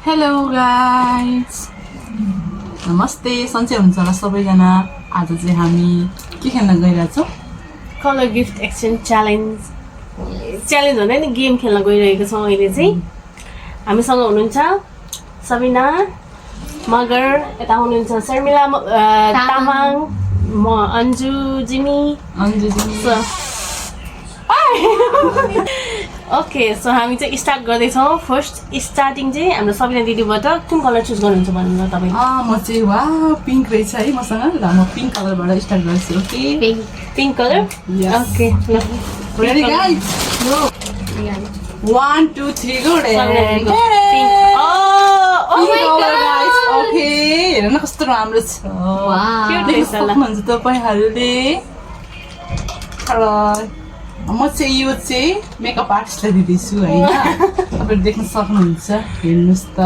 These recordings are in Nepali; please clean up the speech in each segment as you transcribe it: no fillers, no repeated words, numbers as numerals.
हेलो गाइस नमस्ते सन्चै हुनुहुन्छ होला सबैजना आज चाहिँ हामी के खेल्न गइरहेछौँ कलर गिफ्ट एक्सचेन्ज च्यालेन्ज भन्दा नि गेम खेल्न गइरहेको छौँ अहिले चाहिँ हामीसँग हुनुहुन्छ सबिना मगर यता हुनुहुन्छ शर्मिला तामाङ म अन्जु जिमी ओके सो हामी चाहिँ स्टार्ट गर्दैछौँ फर्स्ट स्टार्टिङ चाहिँ हाम्रो सबिना दिदीबाट कुन कलर चुज गर्नुहुन्छ भन्नु तपाईँ म चाहिँ वा पिङ्क रहेछ है मसँग ल म पिङ्क कलरबाट स्टार्ट गर्छु okay pink colour okay ready guys 1 2 3 go ready okay हेर्न कस्तो राम्रो छ सक्नुहुन्छ तपाईँहरूले म चाहिँ यो चाहिँ मेकअप आर्टिस्टलाई दिँदैछु होइन तपाईँहरू देख्न सक्नुहुन्छ हेर्नुहोस् त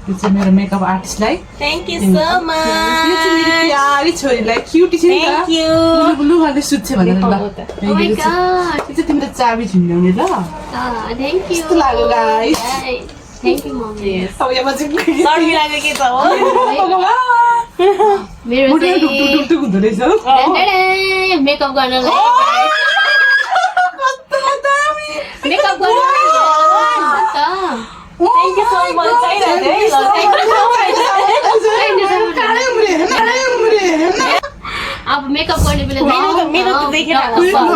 यो चाहिँ मेरो मेकअप आर्टिस्टलाई थ्याङ्क यू सो मच यो चाहिँ मेरो प्यारी छोरीलाई क्युटी छ नि त बुलु गर्दै सुत्छ भनेर ल यो चाहिँ तिम्रो चाबी झुन्ड्याउने ल कस्तो लाग्यो गाइस Thank you, mommy. अब यहाँ चाहिँ शर्मिलाको के छ हो मेरो मुटुमा ढुकढुक हुँदो रहेछ मेकअप गर्नलाई मेकअप गर्नलाई थ्याङ्क यू सो मच चाहिरहेको अब मेकअप गर्ने बेला मेरो त देखेर मसँग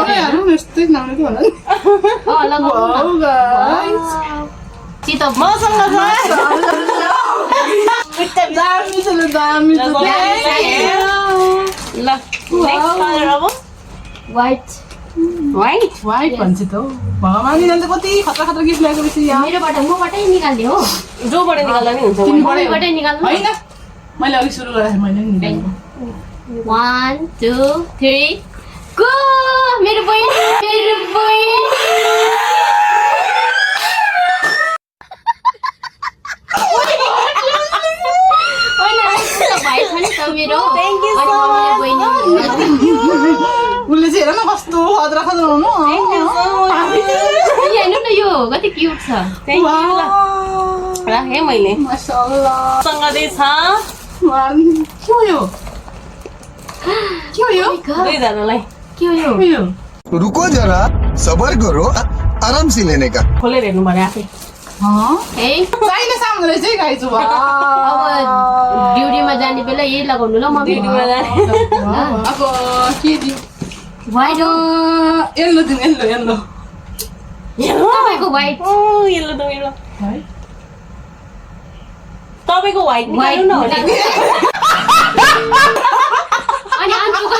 ल नेक्स्ट कलर अब व्हाइट वाइट भन्छ त भगवान्ले अन्त कति खतरा खतरा गिफ्ट ल्याएको रहेछ यहाँ मबाटै निकाल्ने हो जोबाट निकाल्दा नि हुन्छ मबाटै निकाल्नु होइन मैले अघि सुरु गरेँ मैले नि निकाल्नु 1 2 3 गो मेरो बहिनी उसले चाहिँ हेर न कस्तो खतरा खतरा हुनु हेर्नु न यो कति क्युट छ थ्याङ्क यू ल राखेँ मैले माशाअल्लाह सँग चाहिँ छ के हो यो दुईजनालाई के हो यो रुको जरा सबर करो आराम से लेने का खोलेर हेर्नु पर्यो आफै चाहिने सामान रहेछ है गाइस अब ड्युटीमा जाने बेला यही लगाउनु ल मम्मी ड्युटीमा जाने अब के दियो व्हाइट येल्लो दिनु येल्लो तपाईँको व्हाइट येल्लो त मेरो तपाईँको व्हाइट निकाल्नु न अनि अन्जुको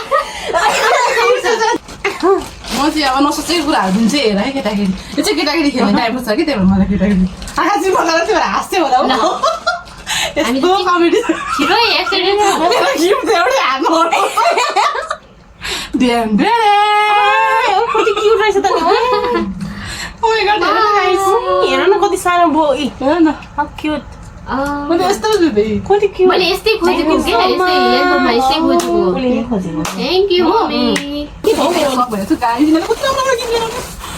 म चाहिँ अब नसोचेको कुराहरू दिन्छु हेर है केटाकेटी यो चाहिँ केटाकेटी खेल्ने टाइपको छ कि त्यही भएर मलाई केटाकेटी आँखा चाहिँ मगाएर त्यो भएर हाँस्थ्यो होला हौ यस्तो कमेडी छिटो एक्सिडेन्ट मेरो गिफ्ट एउटै हातमा कति क्युट रहेछ त नि हेर न कति सानो भयो हेर न क्युट मैले यस्तो जुधेँ कति क्युट मैले यस्तै खोजेको के यस्तै हेर्नुमा यस्तै खोजेको थ्याङ्क यू मम्मी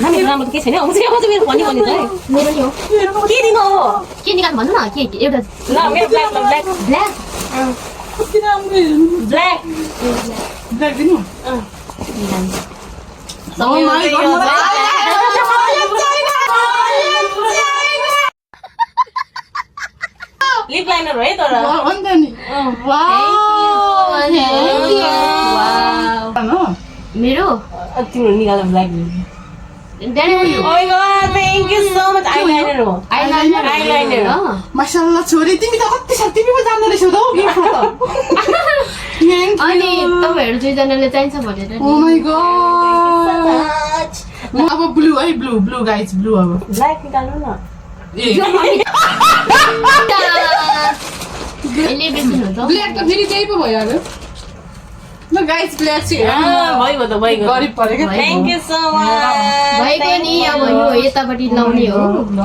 नानी राम्रो त के छैन आउँछ मेरो पनि पनि त मेरो नि हो के दिनु हो के निकाल्नु भन्नु न के एउटा ल मेरो ब्ल्याक ब्ल्याक कति राम्रो ब्ल्याक ब्ल्याक दिनु लिप लाइनर हो है तर अन्त नि मेरो तिम्रो निकाल्दा black thank you so much eyeliner हो आइलाइनर माशाअल्लाह छोरी तिमी त कति छ तिमी पो जान्दो रहेछौ त हौ अनि तपाईँहरू दुईजनाले चाहिन्छ भनेर ओ माय गॉड अब ब्लू है ब्लू गाइस ब्लू अब ब्ल्याक निकाल्नु न यसले बेच्नु त ब्ल्याक त फेरि त्यही पो भयो अब ल गाइस ब्ल्याक चाहिँ भइगयो त भइगयो गरिब परेको थ्याङ्क यू सो मच भएको नि अब यो यतापट्टि लाउने हो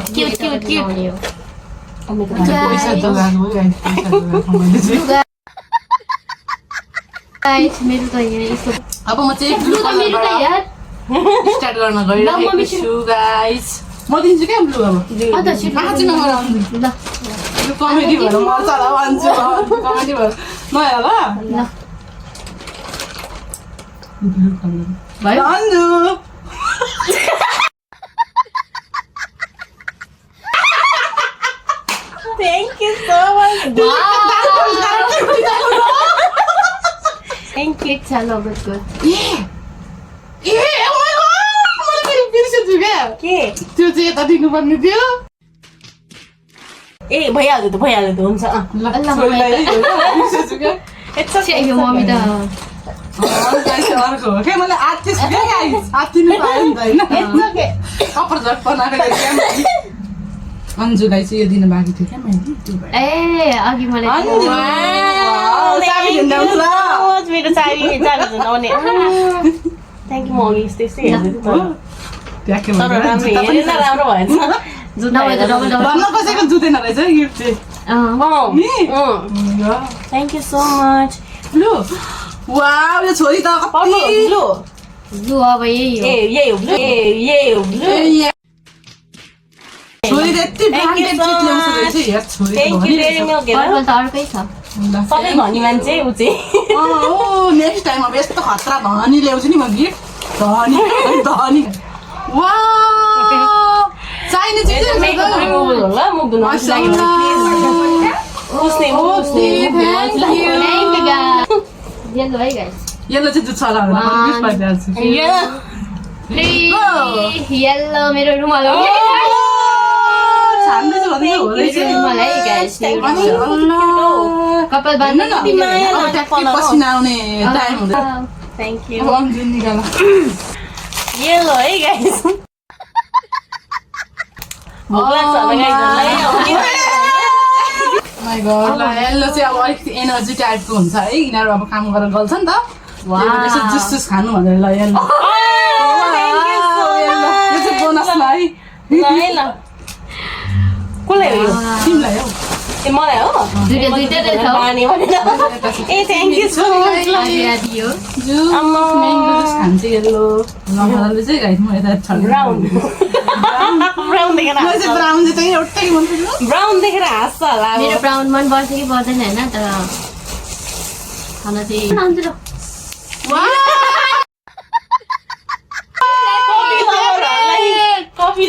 क्युट लाउने हो पैसा जोगाएको गाइस गाइस मेरो त यहाँ यस्तो अब म चाहिँ ब्लू मेरो त यार स्टार्ट गर्न गइरहेको छु गाइस म दिन्छु क्या ब्लू अब अन्त छिटो आँखामा ल यो कमेडी भएर मर्छ होला भन्छु कमेडी भएर नहेर ल भयो Anju Thank you so much. Thank you. चलो गुड गुड ए ओ माय गॉड मैले फेरि बिर्सेछु क्या के त्यो चाहिँ यता दिनुपर्ने थियो ए भइहाल्यो त हुन्छ ल छोरीलाई बिर्सेछु क्या यो मम्मी त अर्को हो क्या मैले आत्तिछु क्या गाइस आत्तिनु पाएँ नि त होइन कपडझट बनाएको क्या अन्जुलाई चाहिँ यो दिन बाँकी थियो क्या मैले त्यो भएर ए अघि मैले अन्जु चाबी झुन्डाउँछु ल मेरो चाबी झुन्डाउने थ्याङ्क यू म अघि त्यस्तै हेर्दै ट्याक्कै तर राम्रो हेरेन राम्रो भएछ नभए त डबल डबल भन्न कसैको जुत्दैन रहेछ गिफ्ट चाहिँ thank you so much blue wow यो छोरी त कति ब्लू लु अब यही हो यही हो ब्लू ब्लू छोरी त यति ब्रान्डेड चिज ल्याउँछ रहेछ यार छोरी thank you very much purple त अर्कै छ सबै धनी मान्छे ऊ चाहिँ नेक्स्ट टाइम अब यस्तो खतरा धनी ल्याउँछु नि म गिफ्ट धनी वाउ चाहिने चिज मेकअप रिमुभल होला मुख धुनु उसले येलो है गाइस येलो चाहिँ जुत्छ होला भनेर गिफ्ट पाइदिहाल्छु येलो मेरो रुमाल हो छान्दैछु भन्दै हो रहेछ रुमाल है गाइस अनि अल्लाह कपाल भन्नु बाँध्नु न अब ट्याक्कै पसिना आउने टाइम हुँदैन थ्याङ्क यू अब अन्जुन निकाल येलो है गाइस भोक लाग्छ होला गाइस माइ गॉड ल येलो चाहिँ अब अलिकति एनर्जी टाइपको हुन्छ है यिनीहरू अब काम गरेर गल्छ नि त यसो जुस जुस खानु भनेर ल येलो यो चाहिँ बोनसमा है ल कसलाई हो यो तिमीलाई हौ ए मलाई हो दुईटा रहेछ पानी भनेर ए थ्याङ्क यू सो मच दियो जुस म्याङ्गो जुस खान्छ येलो नखानाले चाहिँ गाइस म यता छल्नु ब्राउन देखेर मलाई चाहिँ ब्राउन चाहिँ एउटै मन पर्यो ब्राउन देखेर हाँस्छ होला मेरो ब्राउन मन पर्छ कि पर्दैन होइन तर खाना चाहिँ कफी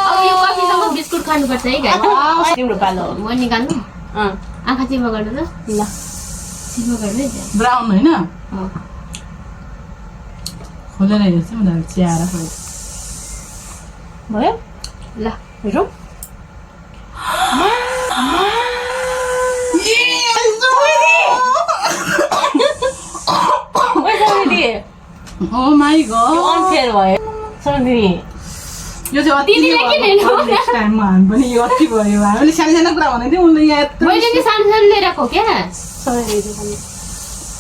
अब यो कफीसँग बिस्कुट खानुपर्छ है गाइस तिम्रो पालो म निकाल्नु आँखा चिम्मा गर्नु त ल चिम्मा गर्नु है ब्राउन होइन खोलेर हेर्छु म चियाएर भयो ल हेरौँ ओ माई गॉड अनफेयर भयो सन्दिनी यो चाहिँ अति नेक्स्ट टाइममा हामी पनि यो अति भयो हामीले सानो सानो कुरा भनेको थियौँ उसले यहाँ यत्रो मैले नि सानो सानो लिएर आएको क्या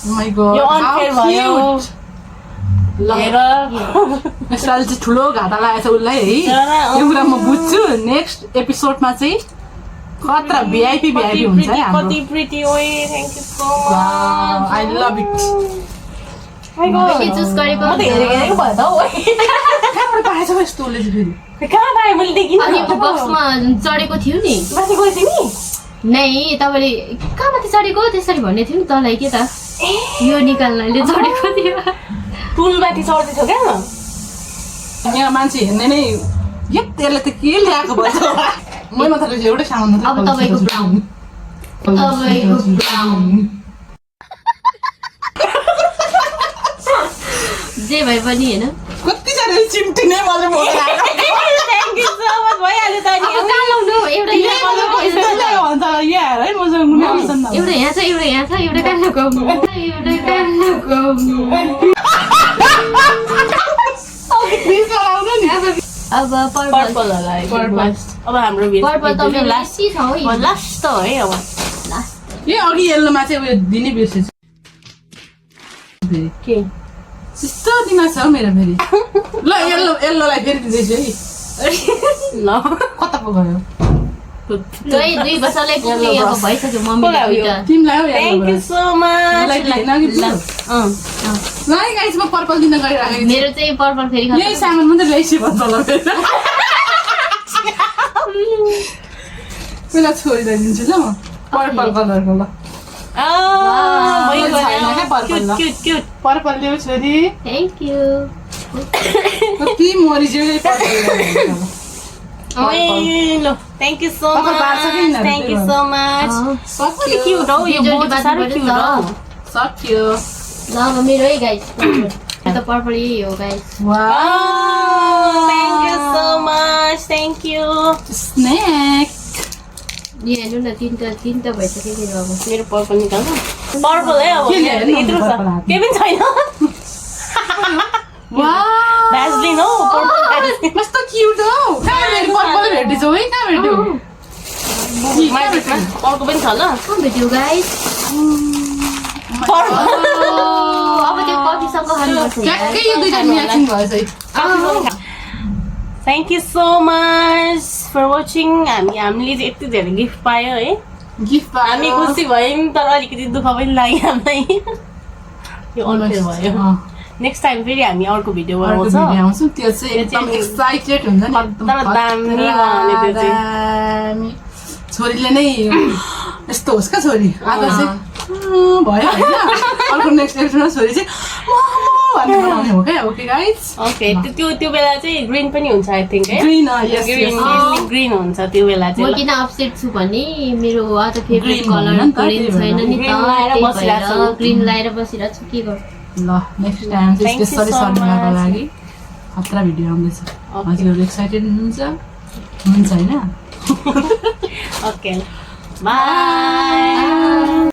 माई गॉड यो अनफेयर भयो हेर यसलाई चाहिँ ठुलो घाटा लागेको छ उसलाई है यो कुरा म बुझ्छु नेक्स्ट एपिसोडमा चाहिँ खतरा भिआइपी हुन्छ है हाम्रो कति प्रिटी ओए thank you so much I love it मैले चुज गरेको म त हेरेको भयो त हौ कहाँबाट पाएछ हौ यस्तो उसले चाहिँ फेरि कहाँ पाएँ मैले देखिनँ अनि बक्समा चढेको थियो नि माथि गयो तिमी नै तपाईँले कहाँ माथि चढेको त्यसरी भन्ने थियो नि तँलाई के त यो निकाल्नाले चढेको थियो टुलमाथि चढ्दै थियो क्या यहाँ मान्छे हेर्ने नै यसले त के ल्याएको भन्छ मैले मात्र एउटै सामान मात्रै अब तपाईँको ब्राउन जे भए पनि होइन कतिजना चिम्टी नै मलाई बोलेर थ्याङ्क यू सो मच भइहाल्यो त अब कहाँ लाउनु एउटा यहाँ भन्छ यहाँ है मसँग एउटा यहाँ छ एउटा यहाँ छ एउटा कहाँ लगाउनु एउटा कहाँ लगाउनु अब पर्पल पर्पल होला अब हाम्रो पर्पल त मेरो लास्ट लास्ट छ है लास्ट त हो है अब लास्ट यो अघि येल्लोमा चाहिँ उयो दिनै बिर्सेछु के यस्तो दिमाग छ हौ मेरो फेरि ल येल्लोलाई फेरि दिँदैछु है ल कता पो गयो दुई वर्षलाई पुग्ने अब भइसक्यो मम्मीले दुईटा तिमीलाई हौ थ्याङ्क यू सो मच ल गाइस म पर्पल दिन गइराखेको छु मेरो चाहिँ पर्पल फेरि यही सामान मात्रै ल्याइसु भन्छ ल पहिला छोरीलाई दिन्छु ल म पर्पल कलरको ल क्युट पर्पल ल्याऊ छोरी थ्याङ्क यू कति मरिजियो पर्पल ल थ्याङ्क यू सो पापा बार्छ कि मच यिनीहरू थ्याङ्क यू सो मच कति क्युट हौ यो बिजुली बोट साह्रो बाँच्नु क्युट हौ सक्यो ल अब मेरो है गाइस त पर्पल यही हो guys thank you so much thank you snake यहाँ हेर्नु न तिनवटा भइसक्यो मेरो अब मेरो पर्पल निकाल्नु पर्पल है अब के ल्यायो नि यत्रो छ पर्पल हातमा? केही पनि छैन भ्यासलिन हौ पर्पल कस्तो क्युट हौ कहाँ भेट्यो पर्पल भेटेछौ है कहाँ भेट्यो मार्केटमा अर्को पनि छ ल कहाँ भेट्यो गाइस अब त्यो कफीसँग खानुपर्छ ट्याक्कै यो दुईटा म्याचिङ भएछ है thank you so much for watching हामीले चाहिँ यति धेरै गिफ्ट पायो है गिफ्ट हामी खुसी भयौँ तर अलिकति दुःख पनि लाग्यो हामीलाई यो अनफेयर भयो नेक्स्ट टाइम फेरि हामी अर्को भिडियो बनाउँछौँ आउँछौँ त्यो चाहिँ एकदम एक्साइटेड हुन्छ नि एकदम तर दामी बनाउने त्यो चाहिँ दामी छोरीले नै यस्तो होस् क्या छोरी आज चाहिँ भयो होइन अर्को नेक्स्ट एपिसोडमा छोरी चाहिँ भन्ने बनाउने हो क्या ओके गाइस ओके त्यो बेला चाहिँ ग्रिन पनि हुन्छ आई थिङ्क है ग्रीन यस ग्रिन हुन्छ त्यो बेला म चाहिँ किन अपसेट छु भने मेरो आज फेभरेट Green कलर भन्नु नि त, ग्रिन त्यही छैन नि Green लाएर बसिरहेको छु। ग्रिन लाएर बसिरहेको छु के गर्छु ल नेक्स्ट टाइम चाहिँ Thank you स्पेसली so शर्माको much. लागि खतरा भिडियो आउँदैछ Okay. हजुरहरू एक्साइटेड हुनुहुन्छ होइन ओके बाई